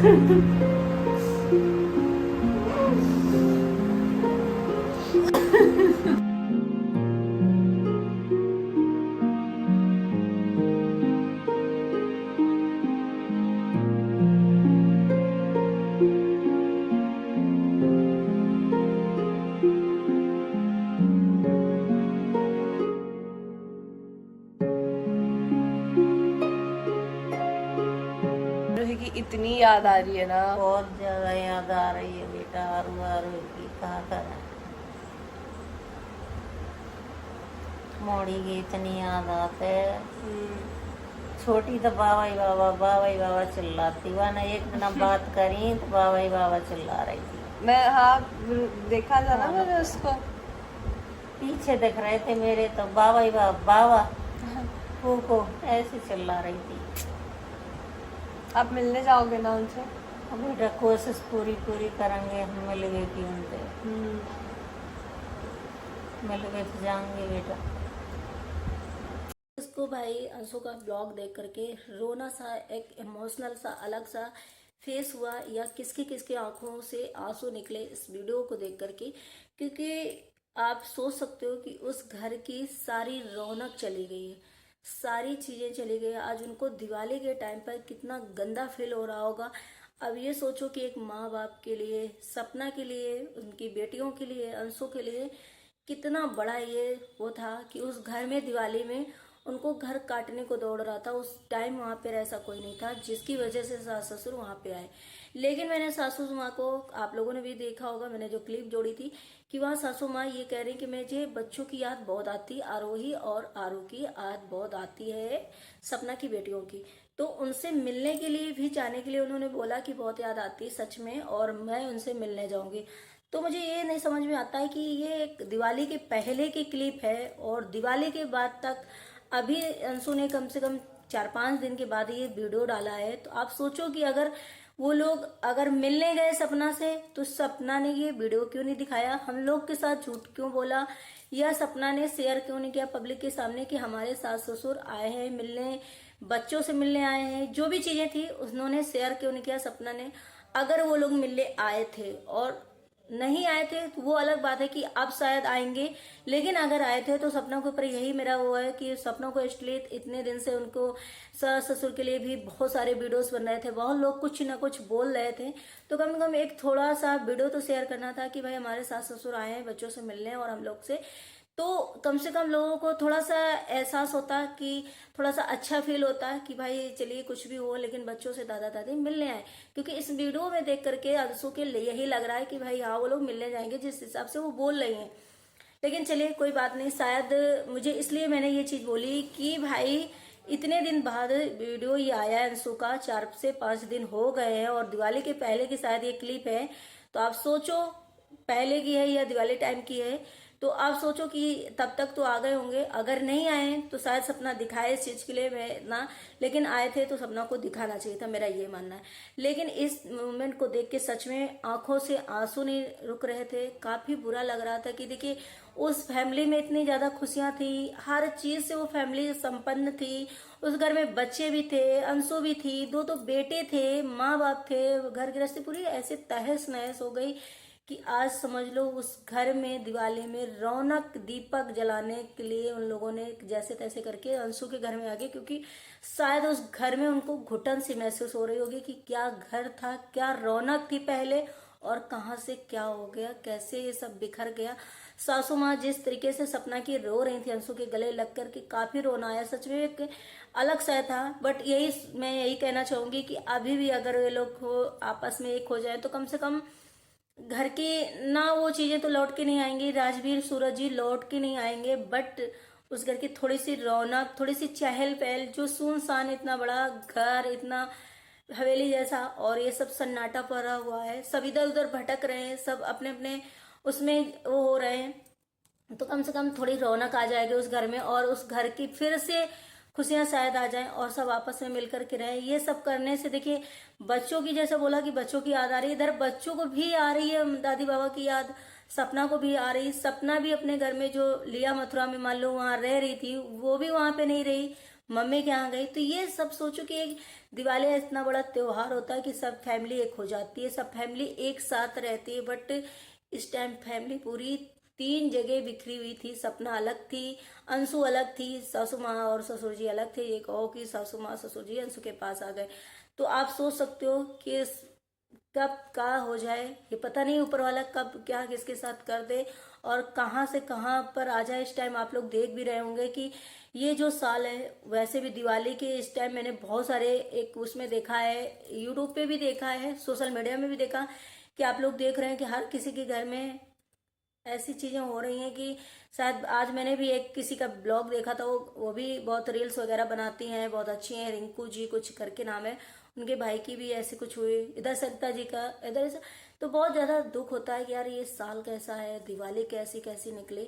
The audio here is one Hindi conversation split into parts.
की इतनी याद आ रही है ना। बहुत ज्यादा याद आ रही है बेटा। आरू आरू की कहा करें, मोड़ी की इतनी याद आते। छोटी तो बाबा ही बाबा चिल्लाती वह ना। एक दिन बात करी तो बाबा ही बाबा चिल्ला रही थी। मैं हाँ देखा था ना मैंने उसको। पीछे देख रहे थे मेरे तो बाबा ही बाबा को ऐसे चिल्ला रही थी। आप मिलने जाओगे ना उनसे? अब बेटा कोशिश पूरी करेंगे हम मिलवे की उनसे। मिलवे तो जाएंगे बेटा। इसको भाई अंशु का ब्लॉग देख करके रोना सा, एक इमोशनल सा अलग सा फेस हुआ, या किसकी किसकी आंखों से आंसू निकले इस वीडियो को देख करके। क्योंकि आप सोच सकते हो कि उस घर की सारी रौनक चली गई है, सारी चीजें चली गई। आज उनको दिवाली के टाइम पर कितना गंदा फील हो रहा होगा। अब ये सोचो कि एक माँ बाप के लिए, सपना के लिए, उनकी बेटियों के लिए, अंशों के लिए कितना बड़ा ये वो था कि उस घर में दिवाली में उनको घर काटने को दौड़ रहा था। उस टाइम वहां पर ऐसा कोई नहीं था जिसकी वजह से सास ससुर वहां पे आए। लेकिन मैंने सासू माँ को, आप लोगों ने भी देखा होगा, मैंने जो क्लिप जोड़ी थी कि वहाँ सासू माँ ये कह रही कि मुझे बच्चों की याद बहुत आती, आरोही और आरू की याद बहुत आती है, सपना की बेटियों की। तो उनसे मिलने के लिए भी, जाने के लिए उन्होंने बोला कि बहुत याद आती है सच में, और मैं उनसे मिलने जाऊंगी। तो मुझे ये नहीं समझ में आता है कि ये एक दिवाली के पहले की क्लिप है और दिवाली के बाद तक अभी अंशु ने कम से कम 4-5 दिन के बाद ये वीडियो डाला है। तो आप सोचो कि अगर वो लोग अगर मिलने गए सपना से, तो सपना ने ये वीडियो क्यों नहीं दिखाया, हम लोग के साथ झूठ क्यों बोला, या सपना ने शेयर क्यों नहीं किया पब्लिक के सामने कि हमारे सास ससुर आए हैं मिलने, बच्चों से मिलने आए हैं। जो भी चीजें थी उन्होंने शेयर क्यों नहीं किया सपना ने। अगर वो लोग मिलने आए थे और नहीं आए थे तो वो अलग बात है कि अब शायद आएंगे, लेकिन अगर आए थे तो सपना के ऊपर यही मेरा वो है कि सपना को इसलिए इतने दिन से उनको सास ससुर के लिए भी बहुत सारे वीडियोस बन रहे थे, बहुत लोग कुछ ना कुछ बोल रहे थे, तो कम से कम एक थोड़ा सा वीडियो तो शेयर करना था कि भाई हमारे सास ससुर आए हैं बच्चों से मिलने और हम लोग से। तो कम से कम लोगों को थोड़ा सा एहसास होता कि थोड़ा सा अच्छा फील होता है कि भाई चलिए कुछ भी हो लेकिन बच्चों से दादा दादी मिलने आए। क्योंकि इस वीडियो में देख करके अंशु के लिए यही लग रहा है कि भाई हाँ वो लोग मिलने जाएंगे जिस हिसाब से वो बोल रही हैं। लेकिन चलिए कोई बात नहीं, शायद मुझे इसलिए मैंने ये चीज बोली कि भाई इतने दिन बाद वीडियो ये आया है अंशु का, 4 से 5 दिन हो गए हैं और दिवाली के पहले की शायद ये क्लिप है। तो आप सोचो पहले की है या दिवाली टाइम की है, तो आप सोचो कि तब तक तो आ गए होंगे। अगर नहीं आए तो शायद सपना दिखाए इस चीज के लिए मैं ना, लेकिन आए थे तो सपना को दिखाना चाहिए था, मेरा ये मानना है। लेकिन इस मोमेंट को देख के सच में आंखों से आंसू नहीं रुक रहे थे, काफी बुरा लग रहा था कि देखिए उस फैमिली में इतनी ज्यादा खुशियां थी, हर चीज से वो फैमिली संपन्न थी। उस घर में बच्चे भी थे, अंशु भी थी, दो तो बेटे थे, माँ बाप थे, घर गृहस्थी पूरी ऐसे तहस नहस हो गई कि आज समझ लो उस घर में दिवाली में रौनक दीपक जलाने के लिए उन लोगों ने जैसे तैसे करके अंशु के घर में आ गए। क्योंकि शायद उस घर में उनको घुटन सी महसूस हो रही होगी कि क्या घर था, क्या रौनक थी पहले, और कहाँ से क्या हो गया, कैसे ये सब बिखर गया। सासू माँ जिस तरीके से सपना की रो रही थी अंशु के गले लग करके, काफी रोना आया सच में, एक अलग सा था। बट यही मैं यही कहना चाहूंगी कि अभी भी अगर ये लोग हो आपस में एक हो जाए तो कम से कम घर की ना वो चीजें तो लौट के नहीं आएंगी, राजवीर सूरज जी लौट के नहीं आएंगे, बट उस घर की थोड़ी सी रौनक, थोड़ी सी चहल पहल, जो सुनसान इतना बड़ा घर, इतना हवेली जैसा, और ये सब सन्नाटा पड़ा हुआ है, सब इधर उधर भटक रहे हैं, सब अपने अपने उसमें वो हो रहे हैं। तो कम से कम थोड़ी रौनक आ जाएगी उस घर में, और उस घर की फिर से खुशियां शायद आ जाएं और सब आपस में मिलकर के रहें। ये सब करने से देखिए बच्चों की, जैसे बोला कि बच्चों की याद आ रही है, इधर बच्चों को भी आ रही है दादी बाबा की याद, सपना को भी आ रही। सपना भी अपने घर में जो लिया मथुरा में मान लो वहां रह रही थी, वो भी वहां पे नहीं रही, मम्मी के यहाँ गई। तो ये सब सोचो कि एक दिवाली इतना बड़ा त्योहार होता है कि सब फैमिली एक हो जाती है, सब फैमिली एक साथ रहती है। बट इस टाइम फैमिली पूरी 3 जगह बिखरी हुई थी। सपना अलग थी, अंशु अलग थी, सासू माँ और ससुर जी अलग थे। एक और की सासू माँ ससुर जी अंशु के पास आ गए। तो आप सोच सकते हो कि कब क्या हो जाए, ये पता नहीं ऊपर वाला कब क्या किसके साथ कर दे और कहाँ से कहाँ पर आ जाए। इस टाइम आप लोग देख भी रहे होंगे कि ये जो साल है, वैसे भी दिवाली के इस टाइम मैंने बहुत सारे एक उसमें देखा है, यूट्यूब पे भी देखा है, सोशल मीडिया में भी देखा कि आप लोग देख रहे हैं कि हर किसी के घर में ऐसी चीजें हो रही हैं कि शायद आज मैंने भी एक किसी का ब्लॉग देखा था, वो भी बहुत रील्स वगैरह बनाती हैं, बहुत अच्छी हैं, रिंकू जी कुछ करके नाम है उनके भाई की भी ऐसे कुछ हुई, इधर सरिता जी का इधर से। तो बहुत ज्यादा दुख होता है कि यार ये साल कैसा है, दिवाली कैसी कैसी निकली।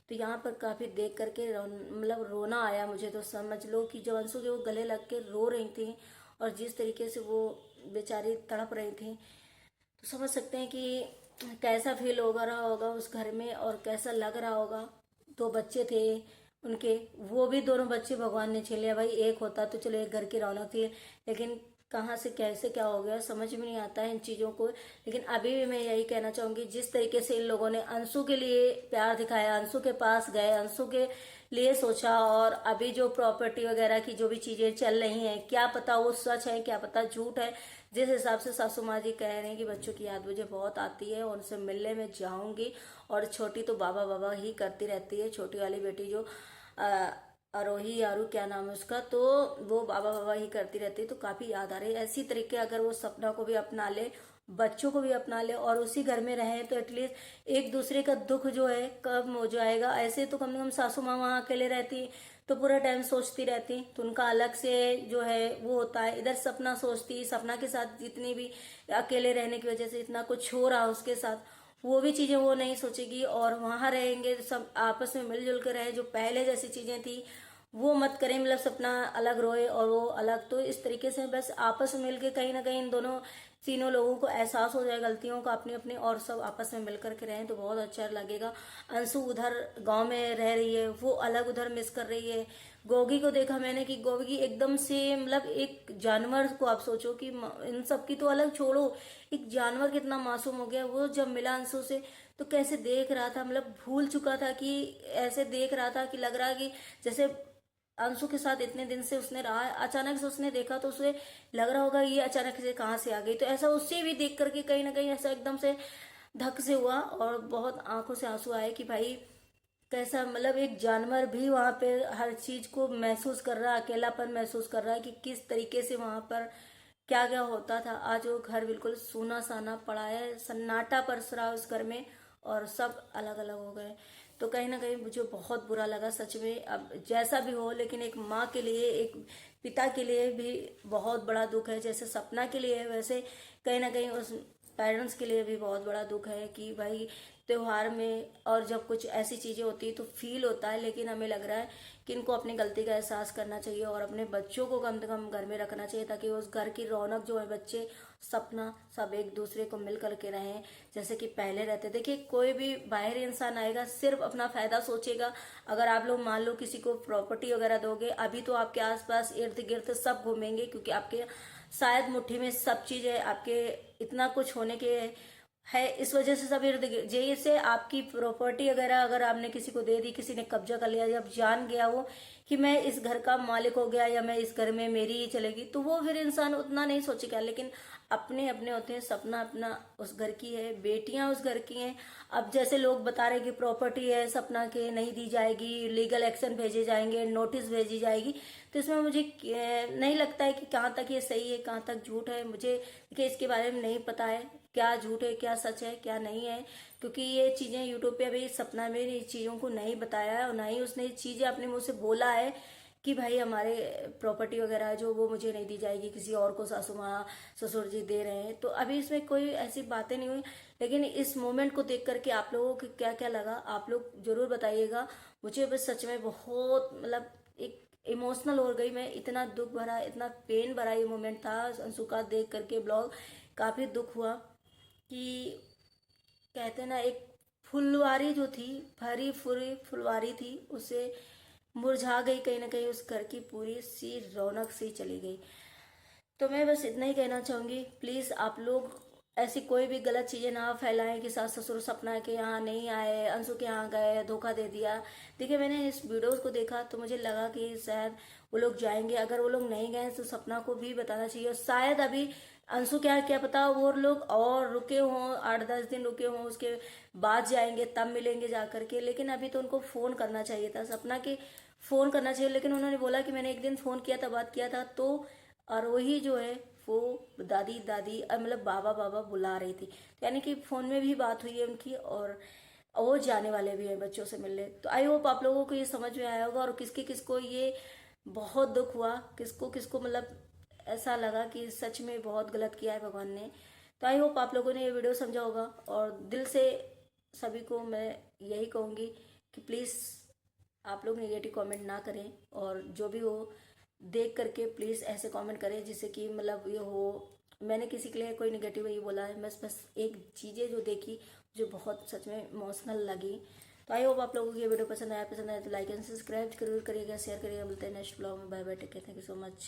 तो यहाँ पर काफी देख करके मतलब रोना आया मुझे। तो समझ लो कि जब अंशु के वो गले लग के रो रही थी और जिस तरीके से वो बेचारी तड़प रही थी, तो समझ सकते हैं कि कैसा फील हो रहा होगा उस घर में और कैसा लग रहा होगा। 2 बच्चे थे उनके, वो भी दोनों बच्चे भगवान ने छीन लिया। भाई एक होता तो चलो एक घर की रौनक थी, लेकिन कहाँ से कैसे क्या हो गया समझ में नहीं आता है इन चीज़ों को। लेकिन अभी भी मैं यही कहना चाहूंगी, जिस तरीके से इन लोगों ने अंशु के लिए प्यार दिखाया, अंशु के पास गए, अंशु के लिए सोचा, और अभी जो प्रॉपर्टी वगैरह की जो भी चीजें चल रही हैं, क्या पता वो सच है क्या पता झूठ है। जिस हिसाब से सासू माँ जी कह रहे हैं कि बच्चों की याद मुझे बहुत आती है, उनसे मिलने में जाऊंगी। और छोटी तो बाबा बाबा ही करती रहती है, छोटी वाली बेटी जो आरोही आरू क्या नाम है उसका, तो वो बाबा बाबा ही करती रहती है। तो काफी याद आ रही है। ऐसी तरीके अगर वो सपना को भी अपना ले, बच्चों को भी अपना ले और उसी घर में रहे, तो एटलीस्ट एक दूसरे का दुख जो है कम हो जाएगा। ऐसे तो कम से कम सासू माँ वहाँ अकेले रहती तो पूरा टाइम सोचती रहती, तो उनका अलग से जो है वो होता है। इधर सपना सोचती, सपना के साथ जितनी भी अकेले रहने की वजह से इतना कुछ हो रहा उसके साथ, वो भी चीजें वो नहीं सोचेगी। और वहां रहेंगे सब आपस में मिलजुल कर रहे, जो पहले जैसी चीजें थी वो मत करें। मतलब सपना अलग रोए और वो अलग, तो इस तरीके से बस आपस में मिलके कहीं ना कहीं इन दोनों तीनों लोगों को एहसास हो जाए गलतियों का अपने अपने, और सब आपस में मिलकर के रहें तो बहुत अच्छा लगेगा। अंशु उधर गांव में रह रही है, वो अलग उधर मिस कर रही है। गोगी को देखा मैंने कि गोगी एकदम से मतलब एक जानवर को आप सोचो कि इन सब की तो अलग छोड़ो, एक जानवर कितना मासूम हो गया। वो जब मिला अंशु से तो कैसे देख रहा था, मतलब भूल चुका था कि ऐसे देख रहा था कि लग रहा कि जैसे अंशु के साथ इतने दिन से उसने रहा है, अचानक से उसने देखा तो उसे लग रहा होगा ये अचानक से कहाँ से आ गई। तो ऐसा उससे भी देख करके कहीं ना कहीं ऐसा एकदम से धक से हुआ और बहुत आंखों से आंसू आए कि भाई कैसा, मतलब एक जानवर भी वहां पे हर चीज को महसूस कर रहा है, अकेलापन महसूस कर रहा है कि किस तरीके से वहां पर क्या क्या होता था। आज वो घर बिल्कुल सूना साना पड़ा है, सन्नाटा परस रहा है उस घर में और सब अलग अलग हो गए। तो कहीं ना कहीं मुझे बहुत बुरा लगा सच में। अब जैसा भी हो, लेकिन एक माँ के लिए, एक पिता के लिए भी बहुत बड़ा दुख है। जैसे सपना के लिए है, वैसे कहीं ना कहीं उस पेरेंट्स के लिए भी बहुत बड़ा दुख है कि भाई त्योहार में और जब कुछ ऐसी चीजें होती है तो फील होता है। लेकिन हमें लग रहा है कि इनको अपनी गलती का एहसास करना चाहिए और अपने बच्चों को कम से कम घर में रखना चाहिए, ताकि उस घर की रौनक जो है, बच्चे सपना सब एक दूसरे को मिल करके रहें जैसे कि पहले रहते। देखिए कोई भी बाहरी इंसान आएगा सिर्फ अपना फायदा सोचेगा। अगर आप लोग मान लो किसी को प्रॉपर्टी वगैरह दोगे, अभी तो आपके आसपास इर्द गिर्द सब घूमेंगे क्योंकि आपके शायद मुट्ठी में सब चीज है, आपके इतना कुछ होने के है, इस वजह से सब इर्द गिर्द। जैसे आपकी प्रॉपर्टी वगैरह अगर आपने किसी को दे दी, किसी ने कब्जा कर लिया, जब जान गया वो कि मैं इस घर का मालिक हो गया या मैं इस घर में मेरी ही चलेगी, तो वो फिर इंसान उतना नहीं सोचेगा। लेकिन अपने अपने होते हैं, सपना अपना उस घर की है, बेटियां उस घर की हैं। अब जैसे लोग बता रहे कि प्रॉपर्टी है सपना के नहीं दी जाएगी, लीगल एक्शन भेजे जाएंगे, नोटिस भेजी जाएगी, तो इसमें मुझे नहीं लगता है कि कहाँ तक ये सही है कहाँ तक झूठ है। मुझे देखिए इसके बारे में नहीं पता है क्या झूठ है क्या सच है क्या नहीं है, क्योंकि ये चीजें यूट्यूब पे अभी सपना में इन चीजों को नहीं बताया है और ना ही उसने चीजें अपने मुंह से बोला है कि भाई हमारे प्रॉपर्टी वगैरह जो वो मुझे नहीं दी जाएगी, किसी और को सासू माँ ससुर जी दे रहे हैं। तो अभी इसमें कोई ऐसी बातें नहीं हुई। लेकिन इस मोमेंट को देख करके आप लोगों को क्या क्या लगा आप लोग जरूर बताइएगा। मुझे बस सच में बहुत मतलब एक इमोशनल हो गई मैं, इतना दुख भरा इतना पेन भरा ये मोमेंट था अंशु का देख करके ब्लॉग। काफी दुख हुआ कि कहते ना एक फुलवारी जो थी, भरी फुरी फुलवारी थी, उसे मुरझा गई, कहीं ना कहीं उस घर की पूरी सी रौनक सी चली गई। तो मैं बस इतना ही कहना चाहूंगी, प्लीज आप लोग ऐसी कोई भी गलत चीजें ना फैलाएं कि सास ससुर सपना के यहाँ नहीं आए, अंशु के यहाँ गए, धोखा दे दिया। देखिए मैंने इस वीडियो को देखा तो मुझे लगा कि शायद वो लोग जाएंगे, अगर वो लोग नहीं गए तो सपना को भी बताना चाहिए। और शायद अभी अंशु के यहाँ क्या पता वो लोग और रुके हों, 8-10 दिन रुके हों, उसके बाद जाएंगे, तब मिलेंगे जा करके। लेकिन अभी तो उनको फोन करना चाहिए था, सपना के फोन करना चाहिए। लेकिन उन्होंने बोला कि मैंने एक दिन फोन किया था, बात किया था, तो और वही जो है वो दादी दादी मतलब बाबा बाबा बुला रही थी, तो यानी कि फोन में भी बात हुई है उनकी, और वो जाने वाले भी हैं बच्चों से मिलने। तो आई होप आप लोगों को ये समझ में आया होगा, और किसके किसको ये बहुत दुख हुआ, किसको किसको मतलब ऐसा लगा कि सच में बहुत गलत किया है भगवान ने। तो आई होप आप लोगों ने ये वीडियो समझा होगा, और दिल से सभी को मैं यही कहूँगी कि प्लीज़ आप लोग नेगेटिव कमेंट ना करें, और जो भी हो देख करके प्लीज़ ऐसे कमेंट करें जिससे कि मतलब ये हो। मैंने किसी के लिए कोई नेगेटिव नहीं बोला है, बस एक चीज़ें जो देखी जो बहुत सच में इमोशनल लगी। तो आई होप आप लोगों को ये वीडियो पसंद आया तो लाइक एंड सब्सक्राइब जरूर करिएगा, शेयर करिएगा। मिलते हैं नेक्स्ट ब्लॉग में। Bye bye, take care, thank you so much.